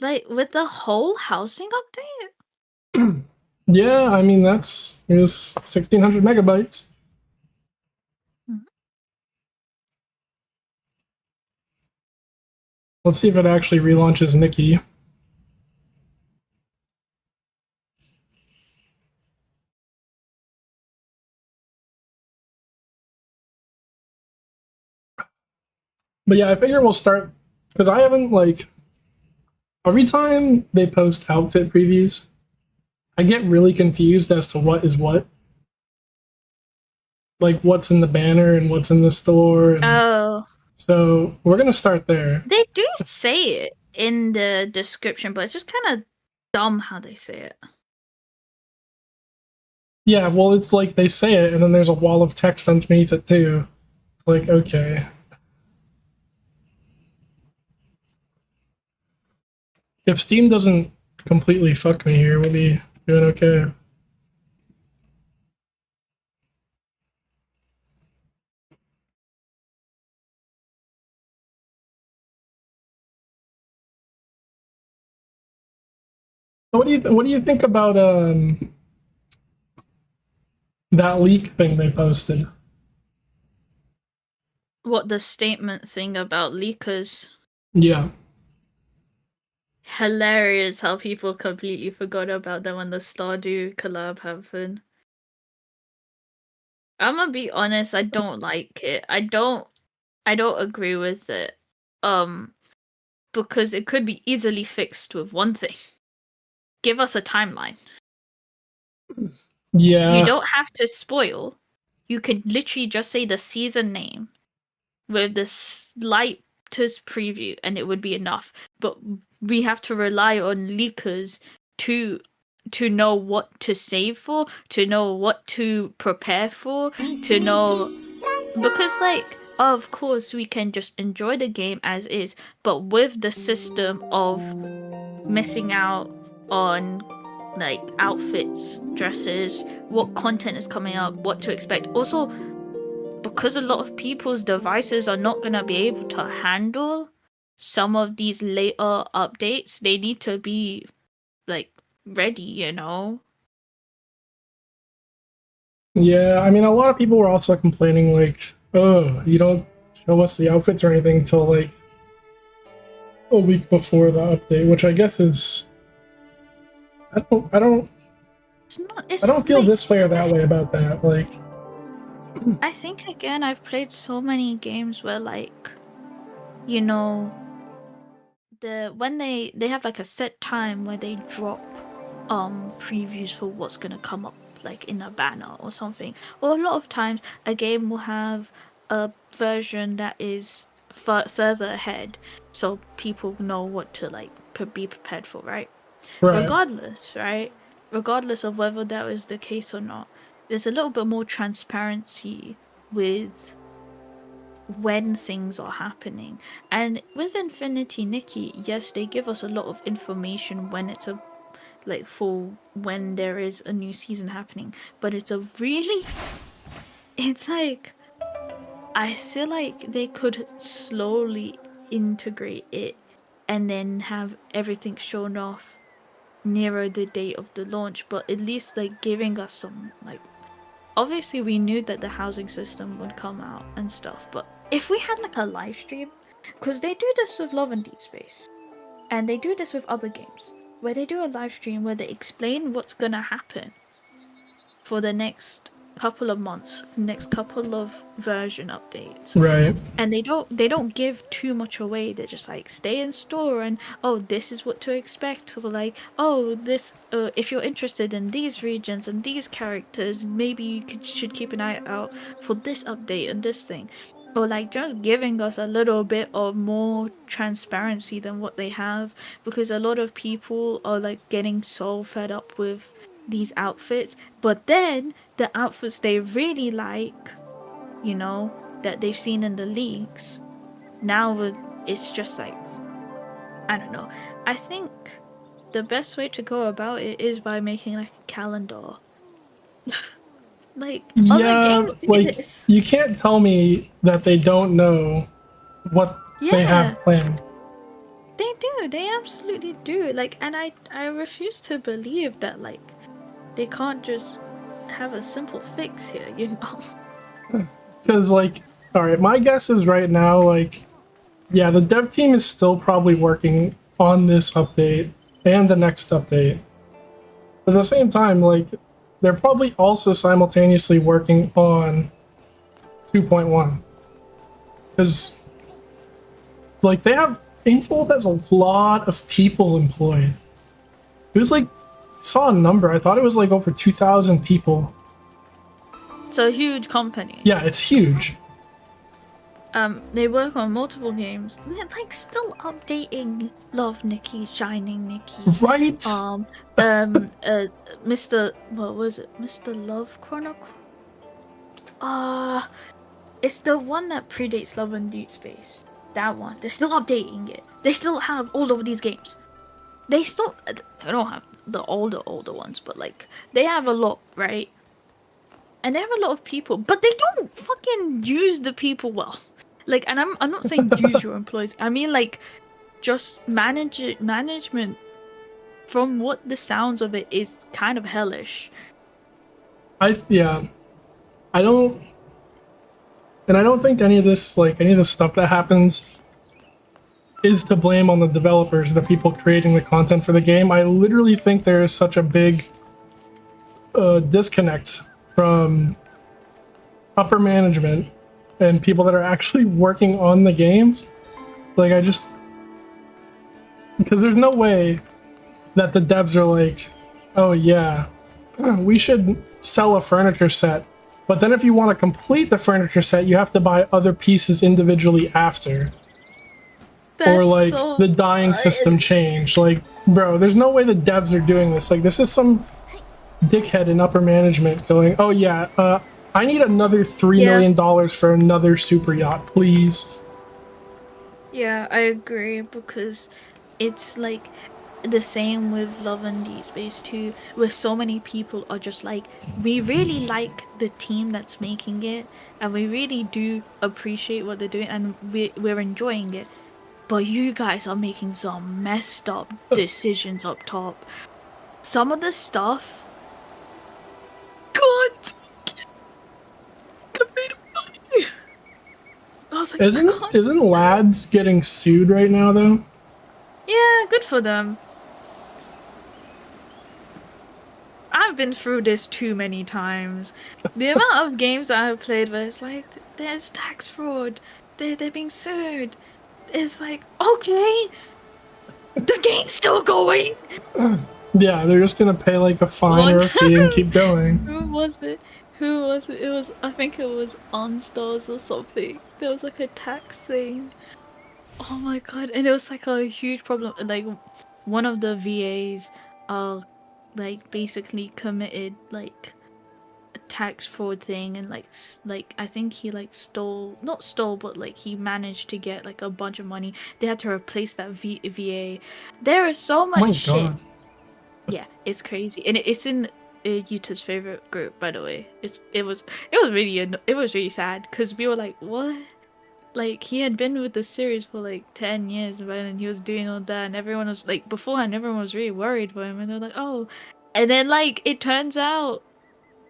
Like, with the whole housing update? Yeah, I mean, it was 1,600 megabytes. Mhm. Let's see if it actually relaunches Nikki. But yeah, I figure we'll start, because I haven't, like, every time they post outfit previews, I get really confused as to what is what. Like, what's in the banner and what's in the store. Oh. So we're going to start there. They do say it in the description, but it's just kind of dumb how they say it. Yeah, well, it's like they say it, and then there's a wall of text underneath it, too. It's like, okay. If Steam doesn't completely fuck me here, we'll be doing okay. So what do you think about that leak thing they posted? What the statement thing about leakers? Yeah. Hilarious how people completely forgot about them when the Stardew collab happened. I'm gonna be honest, I don't like it. I don't agree with it. Because it could be easily fixed with one thing. Give us a timeline. Yeah. You don't have to spoil. You could literally just say the season name with the slightest preview and it would be enough. But we have to rely on leakers to know what to save for, to know what to prepare for, to know, because like of course we can just enjoy the game as is, but with the system of missing out on like outfits, dresses, what content is coming up, what to expect. Also, because a lot of people's devices are not going to be able to handle some of these later updates, they need to be like ready, you know? Yeah, I mean, a lot of people were also complaining, like, oh, you don't show us the outfits or anything until, like, a week before the update, which I guess is... I don't feel Like, this way or that way about that, like... I think again, I've played so many games where like, you know, when they have like a set time where they drop previews for what's gonna come up like in a banner or something, or a lot of times a game will have a version that is further ahead so people know what to like be prepared for, right? Right. Regardless of whether that was the case or not, there's a little bit more transparency with when things are happening. And with Infinity Nikki, yes, they give us a lot of information when it's a like for when there is a new season happening, but it's a really it's like I feel like they could slowly integrate it and then have everything shown off nearer the date of the launch, but at least like giving us some like, obviously we knew that the housing system would come out and stuff, but if we had like a live stream, because they do this with Love and Deep Space and they do this with other games where they do a live stream where they explain what's gonna happen for the next couple of months, next couple of version updates, Right. and they don't give too much away. They're just like, stay in store and oh, this is what to expect, or like, oh, this if you're interested in these regions and these characters, maybe you should keep an eye out for this update and this thing, or like just giving us a little bit of more transparency than what they have, because a lot of people are like getting so fed up with these outfits, but then the outfits they really like, you know, that they've seen in the leagues, now it's just like, I don't know. I think the best way to go about it is by making like a calendar. Like, other Yeah, games do like, this. you can't tell me that they don't know what they Yeah, have planned. they do. They absolutely do. Like, and I refuse to believe that like they can't just have a simple fix here. You know. Because like, all right, my guess is right now, like, yeah, the dev team is still probably working on this update and the next update. But at the same time, like, they're probably also simultaneously working on 2.1. Because, like, they have, Infold has a lot of people employed. It was like, I saw a number, I thought it was like over 2,000 people. It's a huge company. Yeah, it's huge. They work on multiple games. They're like still updating Love Nikki, Shining Nikki. Right? Mr. What was it? Mr. Love Chronicle? It's the one that predates Love and Deep Space. That one. They're still updating it. They still have all of these games. They don't have the older ones, but like they have a lot, right? And they have a lot of people, but they don't fucking use the people well. Like, and I'm not saying use your employees. I mean like just management. From what the sounds of it is kind of hellish. Yeah. I don't, and I don't think any of this, like, any of the stuff that happens is to blame on the developers, the people creating the content for the game. I literally think there is such a big disconnect from upper management and people that are actually working on the games. Like, I just, because there's no way that the devs are like, oh yeah, we should sell a furniture set, but then if you want to complete the furniture set, you have to buy other pieces individually after. Or like the dyeing system changed. Like, bro, there's no way the devs are doing this. Like, this is some dickhead in upper management going, oh yeah, I need another $3 million for another super yacht, please. Yeah, I agree, because it's like the same with Love and Deep Space 2, where so many people are just like, we really like the team that's making it, and we really do appreciate what they're doing, and we're enjoying it. But you guys are making some messed up decisions up top. Some of the stuff, God, I was like, isn't Lads getting sued right now though? Yeah, good for them. I've been through this too many times. The amount of games I have played where it's like, there's tax fraud, they're being sued. It's like, okay, the game's still going. Yeah, they're just gonna pay like a fine or a fee and keep going. Who was it? It was, I think it was OnStars or something. There was like a tax thing. Oh my god, and it was like a huge problem. Like, one of the VAs, like basically committed like a tax fraud thing, and like I think he like not stole, but like he managed to get like a bunch of money. They had to replace that VA. There is so much shit. God. Yeah, it's crazy, and it's in Yuta's favorite group, by the way. It was really sad, because we were like, what? Like, he had been with the series for like 10 years, right? And he was doing all that, and everyone was like, beforehand, everyone was really worried for him, and they're like, oh. And then, like, it turns out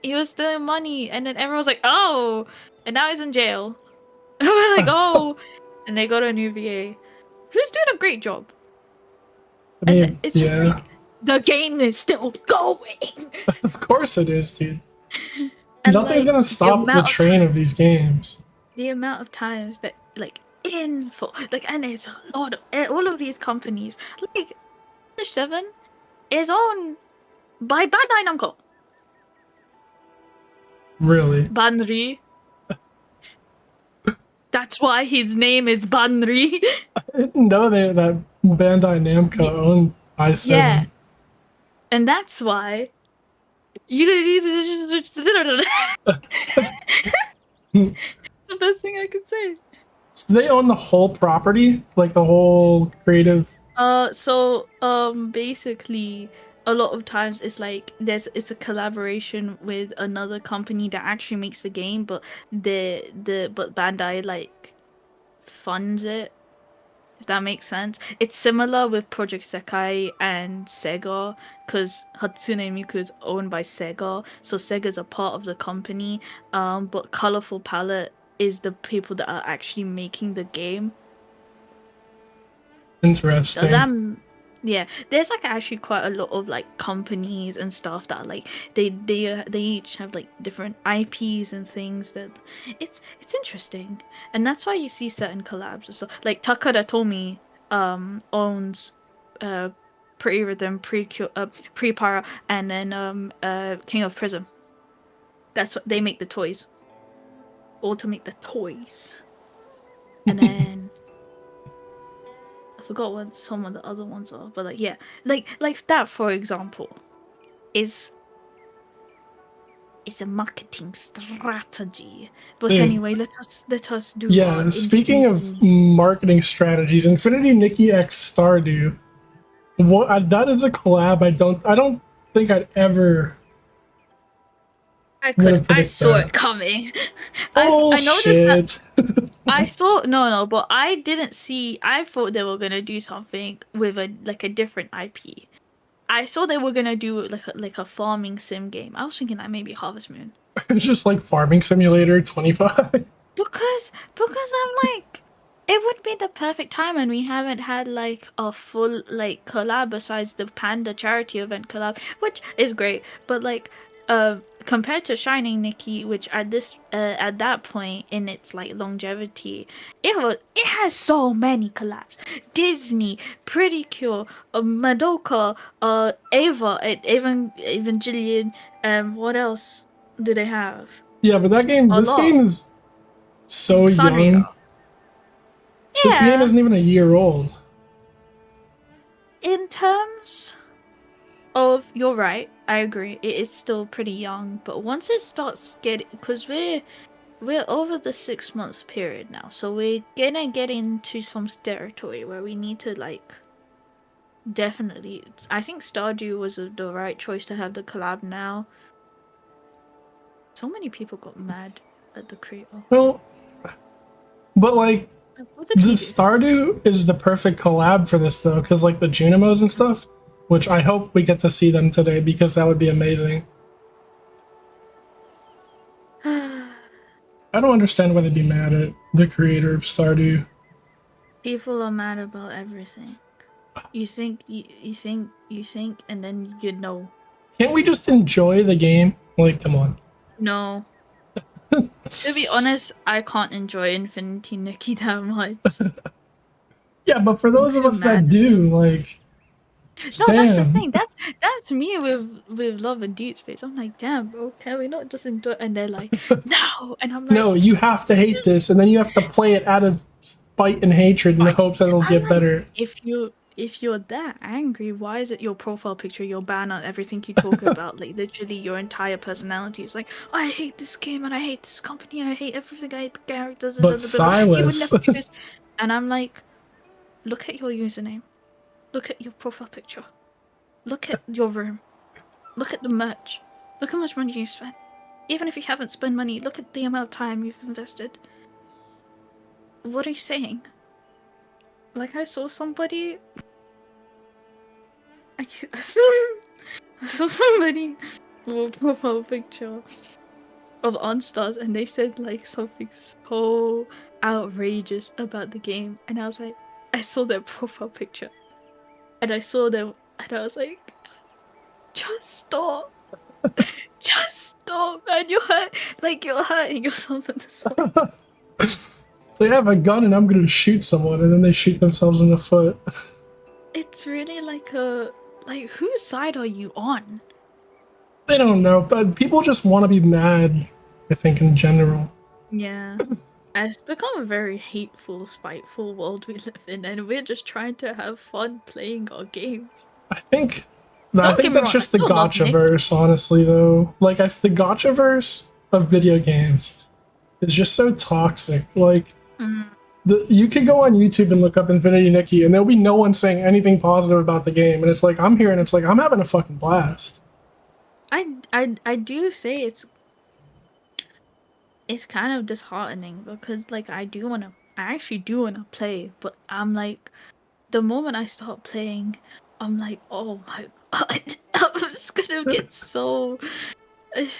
he was stealing money, and then everyone was like, oh. And now he's in jail. And we're like, oh. And they got a new VA who's doing a great job. I mean, and it's just like, the game is still going. Of course it is, dude. Nothing's gonna stop the train of these games. The amount of times that, like, and it's a lot of all of these companies, like 7 is owned by Bandai Namco. Really? Banri. That's why his name is Banri. I didn't know that Bandai Namco owned i7. Yeah. And that's why the best thing I could say. So they own the whole property, like the whole creative. Basically, a lot of times it's like it's a collaboration with another company that actually makes the game, but but Bandai like funds it. if that makes sense. It's similar with Project Sekai and Sega, because Hatsune Miku is owned by Sega, so Sega's a part of the company. But Colorful Palette is the people that are actually making the game. Does that? Interesting. Yeah, there's like actually quite a lot of like companies and stuff that like they each have like different IPs and things that it's interesting, and that's why you see certain collabs and stuff. Like Takada Tomy owns uh Pretty Rhythm, Pre Para, and then King of Prism. That's what they make the toys, all to make the toys, and then. I forgot what some of the other ones are, but like yeah, like that for example is a marketing strategy. But Dude, anyway, let us do our yeah, indie speaking of news. marketing strategies, Infinity Nikki X Stardew. That is a collab I don't think I'd ever would have I predicted saw that. it coming. I noticed that Bullshit. I saw no, but I didn't see. I thought they were gonna do something with a like a different IP. I saw they were gonna do like a farming sim game. I was thinking that maybe Harvest Moon. It's just like Farming Simulator 25. Because I'm like, it would be the perfect time, and we haven't had like a full like collab besides the Panda charity event collab, which is great. But like, compared to Shining Nikki, which at that point in its like longevity, it has so many collabs. Disney, Pretty Cure, Madoka, Ava, Evangelion. What else do they have? Yeah, but A this lot. game is so Sanrio. young. This game Yeah, isn't even a year old. in terms of, you're right. I agree. It is still pretty young, but once it starts getting, because we're over the 6 months period now, so we're gonna get into some territory where we need to like definitely. I think Stardew was the right choice to have the collab now. So many people got mad at the creator. Well, but like What did the he do? Stardew is the perfect collab for this though, because like the Junimos and stuff, which I hope we get to see them today because that would be amazing. I don't understand why they'd be mad at the creator of Stardew. People are mad about everything. You think, and then you know. Can't we just enjoy the game? Like, come on. No. To be honest, I can't enjoy Infinity Nikki that much. Yeah, but for I'm those of too us that mad at do, them. like, No, that's the damn. thing. That's me with Love and Deep Space. I'm like, damn, bro, can we not just enjoy? And they're like, no, and I'm like, No, you have to hate this, and then you have to play it out of spite and hatred in the fine. hopes that it'll I'm get like, better. if you're that angry, why is it your profile picture, your banner, everything you talk about, like literally your entire personality is like, I hate this game and I hate this company and I hate everything, I hate the characters, blah, But blah, blah, blah. He would Silas, never do this. And I'm like, look at your username. Look at your profile picture. Look at your room. Look at the merch. Look how much money you've spent. Even if you haven't spent money, look at the amount of time you've invested. What are you saying? Like I saw somebody. I saw somebody with a profile picture of OnStars, and they said like something so outrageous about the game, and I was like, I saw their profile picture, and I saw them, and I was like, just stop. Just stop, man. You're hurting yourself at this point. they have a gun and I'm gonna shoot someone, and then they shoot themselves in the foot. It's really like a like whose side are you on? They don't know, but people just want to be mad, I think, in general. Yeah. It's become a very hateful, spiteful world we live in, and we're just trying to have fun playing our games. I think Don't get me that's wrong, I just the still love gotcha Nikki. verse, honestly, though. Like, the gotcha verse of video games is just so toxic. Like, Mm. you could go on YouTube and look up Infinity Nikki, and there'll be no one saying anything positive about the game. And it's like, I'm here, and it's like, I'm having a fucking blast. I do say it's kind of disheartening because like I actually do want to play, but I'm like, the moment I start playing, I'm like, oh my god, I'm just gonna get so. Because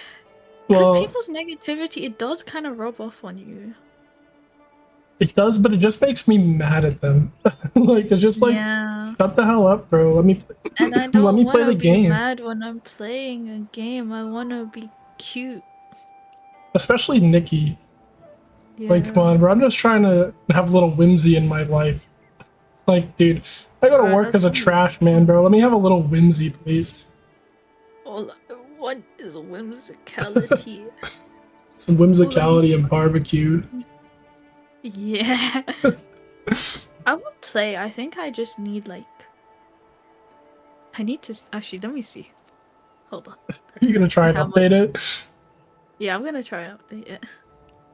Well, people's negativity, it does kind of rub off on you. it does, but it just makes me mad at them. Like, it's just like, Yeah. shut the hell up, bro. And I Let don't me want play to the be game. mad when I'm playing a game. I want to be cute. Especially Nikki. Like, come Yeah. on, bro. I'm just trying to have a little whimsy in my life. Like, dude, I go to Bruh, work that's as a so trash man, bro. Let me have a little whimsy, please. all I want is whimsicality. Some All I whimsicality and barbecue. Yeah. I would play. I think I just need like I need to actually let me see. Hold on. You gonna I try and have like update it? yeah, I'm gonna try and update it.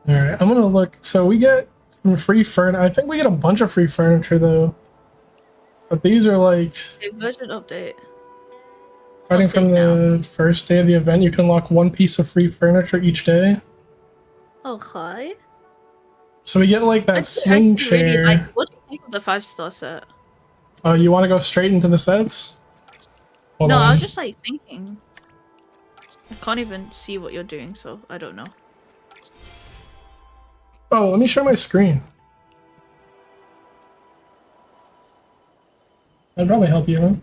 Alright, I'm gonna look. So we get some free furniture. I think we get a bunch of free furniture, though. But these are like, Okay, version update. starting from Update now. the first day of the event, you can unlock one piece of free furniture each day. Okay. So we get like I that do swing actually really like chair. what do you think of the 5-star set? Oh, you want to go straight into the sets? Hold No, I was on. just like thinking. I can't even see what you're doing, so I don't know. Oh, let me share my screen. That'd probably help you, huh?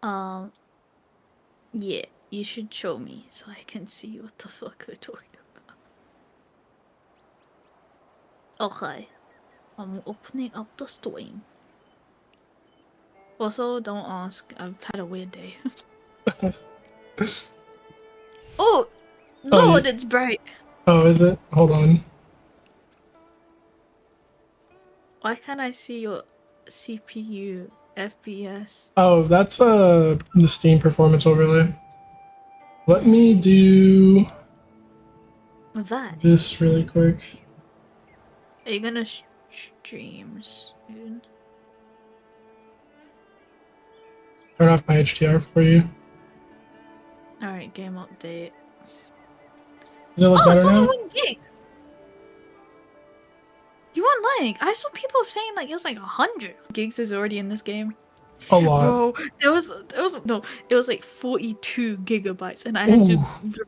Um, yeah, you should show me so I can see what the fuck we're talking about. Okay, I'm opening up the stream. Also, don't ask. I've had a weird day. Oh, Oh, Lord, it's bright. oh, is it? Hold on. Why can't I see your CPU FPS? Oh, that's the Steam performance overlay. Let me do That. this really quick. Are you gonna stream soon? Turn off my HDR for you. Alright, game update. Does it look Oh, it's better only now? 1 gig! You weren't lying. I saw people saying like it was like 100 gigs is already in this game. A lot. Bro, there was no, it was like 42 gigabytes, and I had Ooh. to